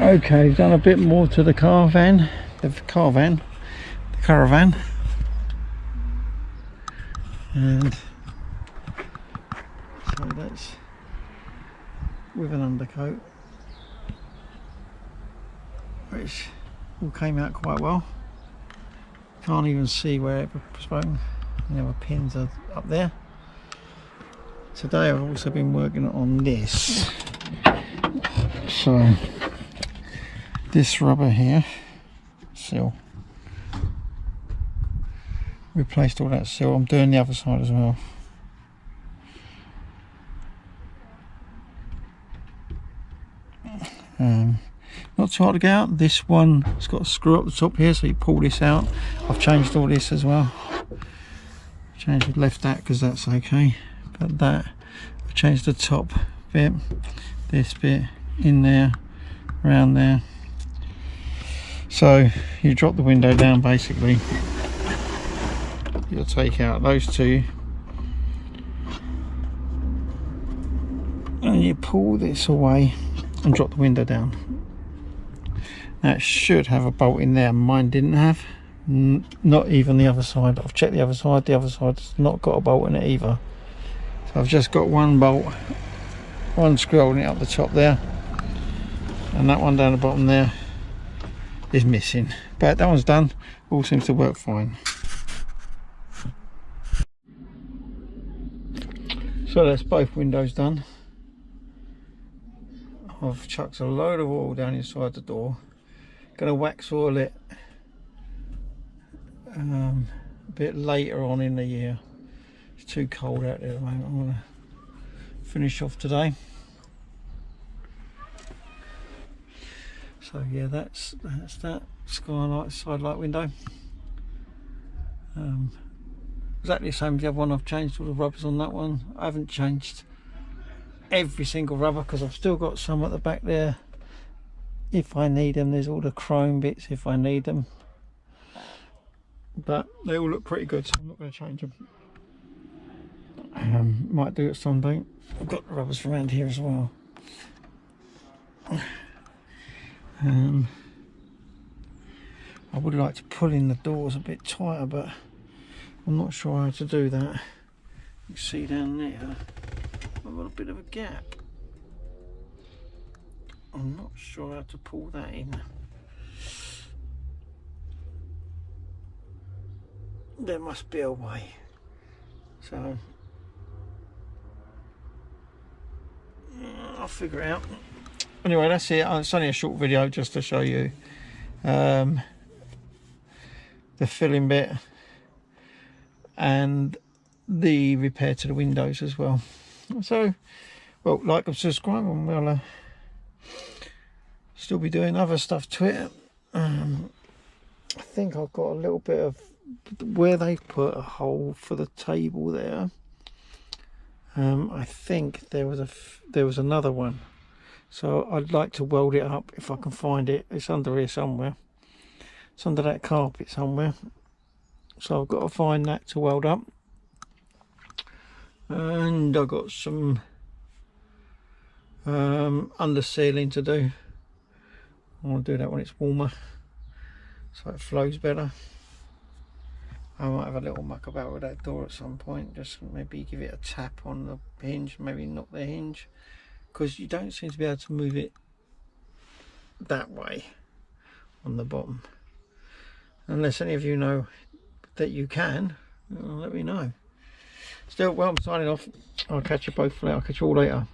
Okay, done a bit more to the caravan, and so that's with an undercoat, which all came out quite well. Can't even see where it was broken. The other pins are up there. Today I've also been working on this. So this rubber here, seal. Replaced all that seal. I'm doing the other side as well. Not too hard to get out. This one has got a screw up the top here, so you pull this out. I've changed all this as well. Left that because that's okay, but that I've changed the top bit, this bit in there, around there. So you drop the window down, basically you'll take out those two and you pull this away and drop the window down. That should have a bolt in there. Mine didn't have. Not even the other side. I've checked the other side's not got a bolt in it either. So I've just got one bolt, one screw holding it up the top there, and that one down the bottom there is missing, but that one's done. All seems to work fine. So that's both windows done. I've chucked a load of oil down inside the door. Gonna wax oil it a bit later on in the year. It's too cold out there at the moment. I'm gonna finish off today. So yeah, that's that skylight, side light window. Exactly the same as the other one. I've changed all the rubbers on that one. I haven't changed every single rubber because I've still got some at the back there if I need them. There's all the chrome bits if I need them, but they all look pretty good, so I'm not going to change them. Might do it someday. I've got the rubbers around here as well. I would like to pull in the doors a bit tighter, but I'm not sure how to do that. You can see down there I've got a bit of a gap. I'm not sure how to pull that in. There must be a way. So I'll figure it out. Anyway, that's it. It's only a short video just to show you the filling bit and the repair to the windows as well. So, well, like and subscribe, and we'll still be doing other stuff to it. I think I've got a little bit of where they put a hole for the table there. I think there was another one, so I'd like to weld it up if I can find it. It's under here somewhere. It's under that carpet somewhere, so I've got to find that to weld up. And I've got some under sealing to do. I want to do that when it's warmer, so it flows better. I might have a little muck about with that door at some point, just maybe give it a tap on the hinge, maybe knock the hinge, because you don't seem to be able to move it that way on the bottom. Unless any of you know that you can, let me know. Still, well, I'm signing off. I'll catch you both later. I'll catch you all later.